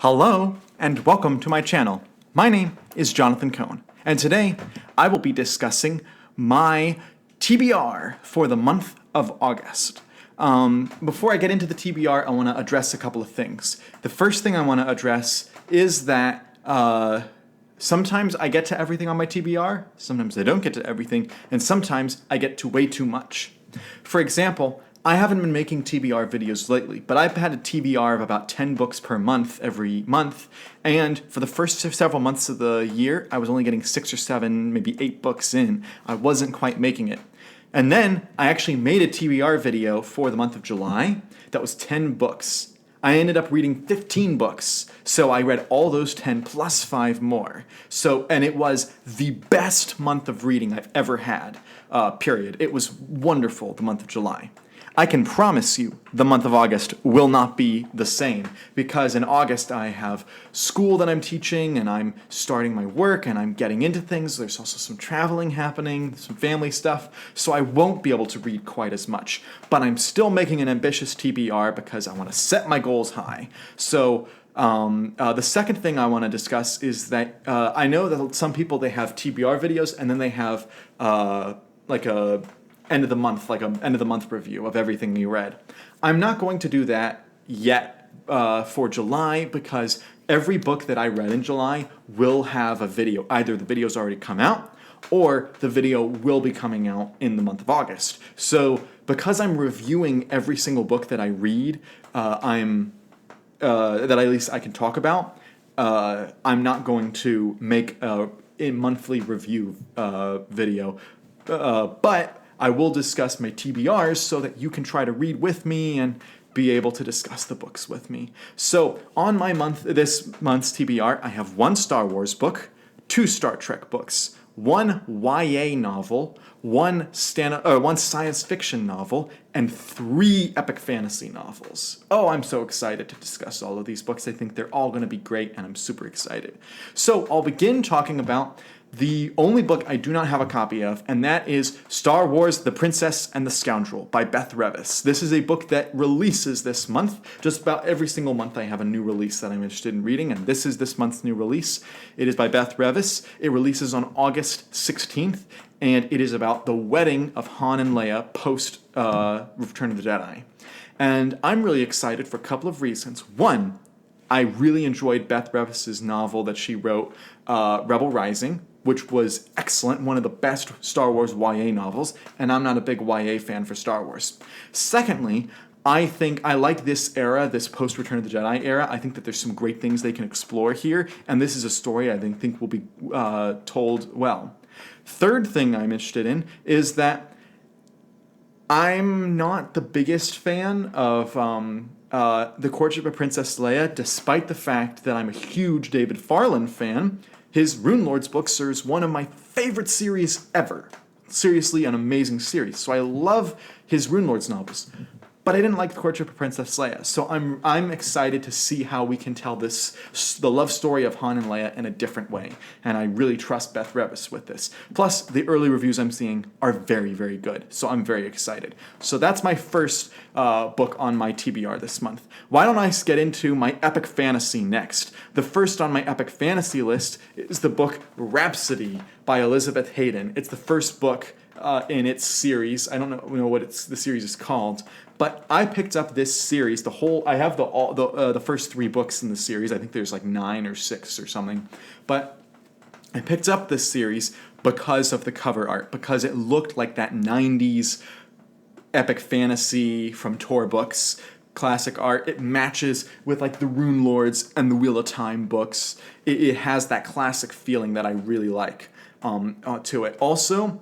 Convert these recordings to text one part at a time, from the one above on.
Hello and welcome to my channel. My name is Jonathan Cohn, and today I will be discussing my TBR for the month of August. Before I get into the TBR, I want to address a couple of things. The first thing I want to address is that sometimes I get to everything on my TBR, sometimes I don't get to everything, and sometimes I get to way too much. For example, I haven't been making TBR videos lately, but I've had a TBR of about 10 books per month every month, and for the first several months of the year, I was only getting 6 or 7, maybe 8 books in. I wasn't quite making it. And then I actually made a TBR video for the month of July that was 10 books. I ended up reading 15 books, so I read all those 10 plus 5 more. And it was the best month of reading I've ever had, period. It was wonderful, the month of July. I can promise you the month of August will not be the same, because in August I have school that I'm teaching and I'm starting my work and I'm getting into things. There's also some traveling happening, some family stuff, so I won't be able to read quite as much. But I'm still making an ambitious TBR because I want to set my goals high. So the second thing I want to discuss is that I know that some people, they have TBR videos and then they have like a end of the month, like an end of the month review of everything you read. I'm not going to do that yet for July, because every book that I read in July will have a video. Either the video's already come out or the video will be coming out in the month of August. So because I'm reviewing every single book that I read, that at least I can talk about, I'm not going to make a monthly review video, but I will discuss my TBRs so that you can try to read with me and be able to discuss the books with me. So on this month's TBR, I have 1 Star Wars book, 2 Star Trek books, 1 YA novel, 1 science fiction novel, and 3 epic fantasy novels. Oh, I'm so excited to discuss all of these books. I think they're all going to be great, and I'm super excited. So I'll begin talking about the only book I do not have a copy of, and that is Star Wars: The Princess and the Scoundrel by Beth Revis. This is a book that releases this month. Just about every single month I have a new release that I'm interested in reading, and this is this month's new release. It is by Beth Revis. It releases on August 16th, and it is about the wedding of Han and Leia post Return of the Jedi. And I'm really excited for a couple of reasons. One, I really enjoyed Beth Revis's novel that she wrote, Rebel Rising, which was excellent, one of the best Star Wars YA novels, and I'm not a big YA fan for Star Wars. Secondly, I think I like this era, this post-Return of the Jedi era. I think that there's some great things they can explore here, and this is a story I think will be told well. Third thing I'm interested in is that I'm not the biggest fan of The Courtship of Princess Leia, despite the fact that I'm a huge David Farland fan. His Rune Lords books are one of my favorite series ever. Seriously, an amazing series. So I love his Rune Lords novels. But I didn't like The Courtship of Princess Leia. So I'm excited to see how we can tell the love story of Han and Leia in a different way. And I really trust Beth Revis with this. Plus, the early reviews I'm seeing are very, very good. So I'm very excited. So that's my first book on my TBR this month. Why don't I get into my epic fantasy next? The first on my epic fantasy list is the book Rhapsody by Elizabeth Hayden. It's the first book in its series. I don't know what the series is called, but I picked up this series. I have the first 3 books in the series. I think there's like 9 or 6 or something. But I picked up this series because of the cover art, because it looked like that 90s epic fantasy from Tor books, classic art. It matches with like the Rune Lords and the Wheel of Time books. It has that classic feeling that I really like to it. Also,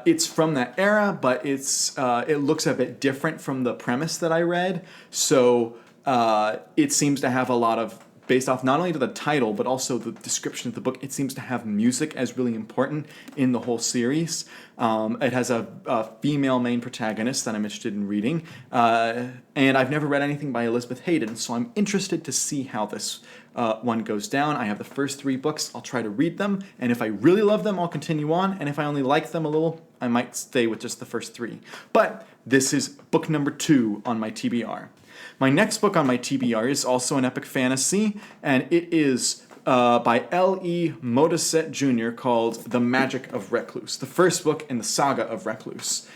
it's from that era, but it looks a bit different from the premise that I read. So it seems to have a lot of, based off not only to the title, but also the description of the book, it seems to have music as really important in the whole series. It has a female main protagonist that I'm interested in reading. And I've never read anything by Elizabeth Hayden, so I'm interested to see how this one goes down. I have the first 3 books. I'll try to read them, and if I really love them, I'll continue on, and if I only like them a little, I might stay with just the first 3. But this is book number 2 on my TBR. My next book on my TBR is also an epic fantasy, and it is by L.E. Modisette Jr. called The Magic of Recluse, the first book in the Saga of Recluse.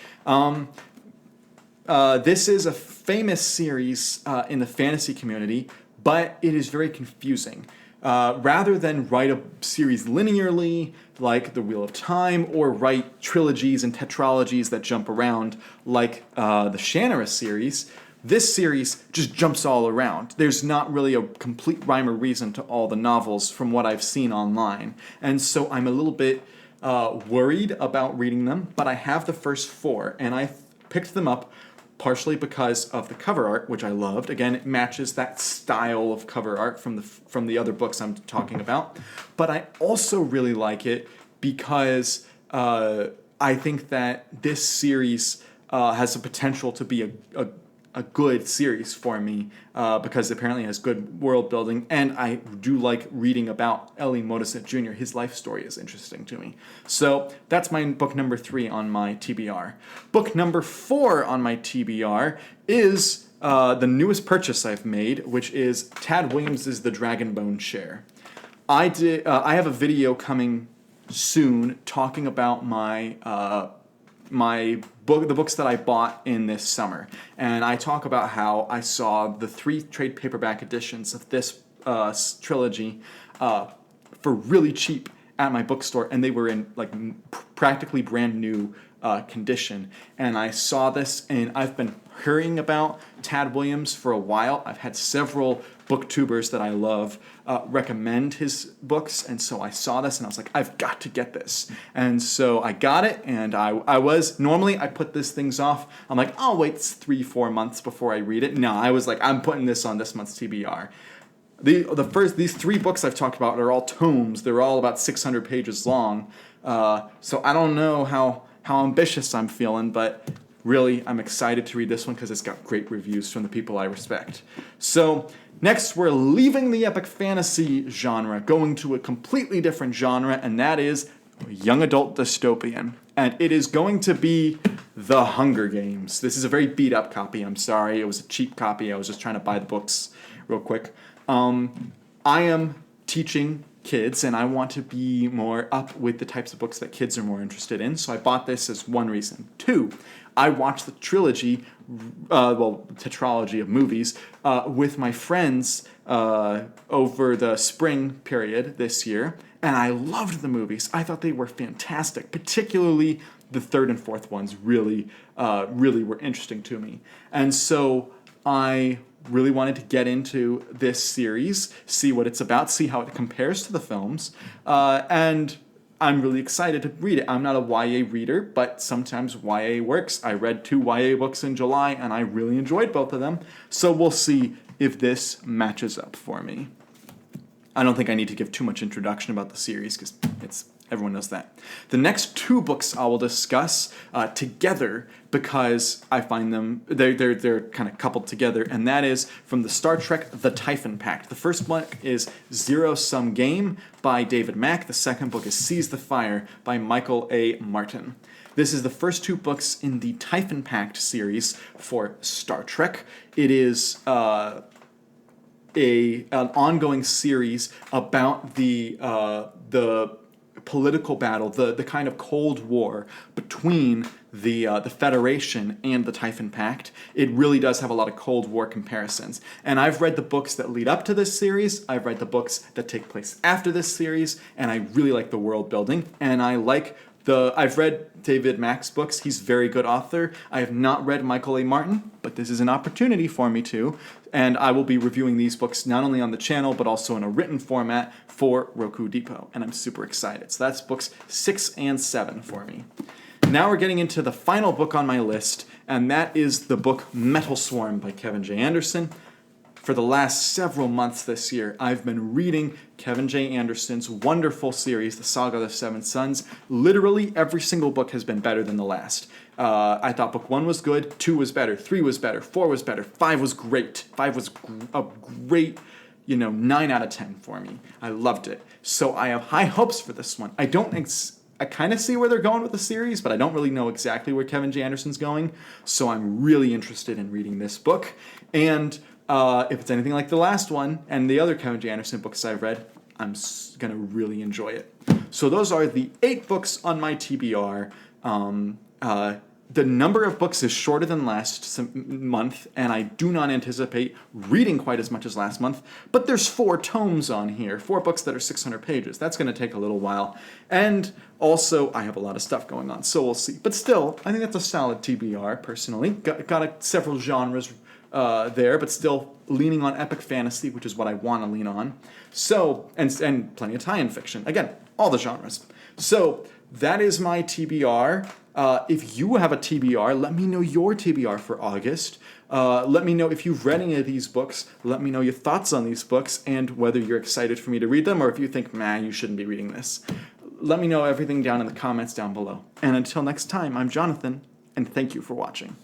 This is a famous series in the fantasy community, but it is very confusing. Rather than write a series linearly, like The Wheel of Time, or write trilogies and tetralogies that jump around, like the Shannara series, this series just jumps all around. There's not really a complete rhyme or reason to all the novels from what I've seen online. And so I'm a little bit worried about reading them, but I have the first 4, and I picked them up partially because of the cover art, which I loved. Again, it matches that style of cover art from the other books I'm talking about. But I also really like it because I think that this series has the potential to be a good series for me because apparently it has good world building, and I do like reading about L.E. Modisette Jr. His life story is interesting to me. So that's my book number 3 on my TBR. Book number 4 on my TBR is the newest purchase I've made, which is Tad Williams' The Dragonbone Share. I have a video coming soon talking about the books that I bought in this summer, and I talk about how I saw the 3 trade paperback editions of this trilogy for really cheap at my bookstore, and they were in like practically brand new condition. And I saw this, and I've been hearing about Tad Williams for a while. I've had several booktubers that I love recommend his books, and so I saw this and I was like, I've got to get this. And so I got it, and normally I put these things off. I'm like, I'll wait 3-4 months before I read it. No, I was like, I'm putting this on this month's TBR. These 3 books I've talked about are all tomes. They're all about 600 pages long. So I don't know how ambitious I'm feeling, but really I'm excited to read this one because it's got great reviews from the people I respect. So next, we're leaving the epic fantasy genre, going to a completely different genre, and that is young adult dystopian. And it is going to be The Hunger Games. This is a very beat up copy, I'm sorry. It was a cheap copy. I was just trying to buy the books real quick. I am teaching kids, and I want to be more up with the types of books that kids are more interested in, so I bought this as one reason. 2, I watched the tetralogy of movies with my friends over the spring period this year, and I loved the movies. I thought they were fantastic, particularly the 3rd and 4th ones really were interesting to me. And so I really wanted to get into this series, see what it's about, see how it compares to the films, and I'm really excited to read it. I'm not a YA reader, but sometimes YA works. I read 2 YA books in July, and I really enjoyed both of them, so we'll see if this matches up for me. I don't think I need to give too much introduction about the series, because everyone knows that. The next 2 books I will discuss together because I find them, they're kind of coupled together, and that is from the Star Trek The Typhon Pact. The first book is Zero Sum Game by David Mack. The second book is Seize the Fire by Michael A. Martin. This is the first 2 books in the Typhon Pact series for Star Trek. It is an ongoing series about the political battle, the kind of Cold War between the Federation and the Typhon Pact. It really does have a lot of Cold War comparisons. And I've read the books that lead up to this series. I've read the books that take place after this series, and I really like the world building. And I've read David Mack's books. He's a very good author. I have not read Michael A. Martin, but this is an opportunity for me to. And I will be reviewing these books not only on the channel, but also in a written format for Roku Depot. And I'm super excited. So that's books 6 and 7 for me. Now we're getting into the final book on my list, and that is the book Metal Swarm by Kevin J. Anderson. For the last several months this year, I've been reading Kevin J. Anderson's wonderful series, The Saga of the Seven Sons. Literally every single book has been better than the last. I thought book 1 was good, 2 was better, 3 was better, 4 was better, 5 was great. 5 was a great, 9 out of 10 for me. I loved it. So I have high hopes for this one. I kind of see where they're going with the series, but I don't really know exactly where Kevin J. Anderson's going. So I'm really interested in reading this book. And If it's anything like the last one and the other Kevin J. Anderson books I've read, I'm going to really enjoy it. So those are the 8 books on my TBR. The number of books is shorter than last month, and I do not anticipate reading quite as much as last month, but there's 4 tomes on here, 4 books that are 600 pages. That's going to take a little while. And also, I have a lot of stuff going on, so we'll see. But still, I think that's a solid TBR, personally. Got several genres there, but still leaning on epic fantasy, which is what I want to lean on. So, and plenty of tie-in fiction. Again, all the genres. So, that is my TBR. If you have a TBR, let me know your TBR for August. Let me know if you've read any of these books. Let me know your thoughts on these books and whether you're excited for me to read them or if you think, man, you shouldn't be reading this. Let me know everything down in the comments down below. And until next time, I'm Jonathan, and thank you for watching.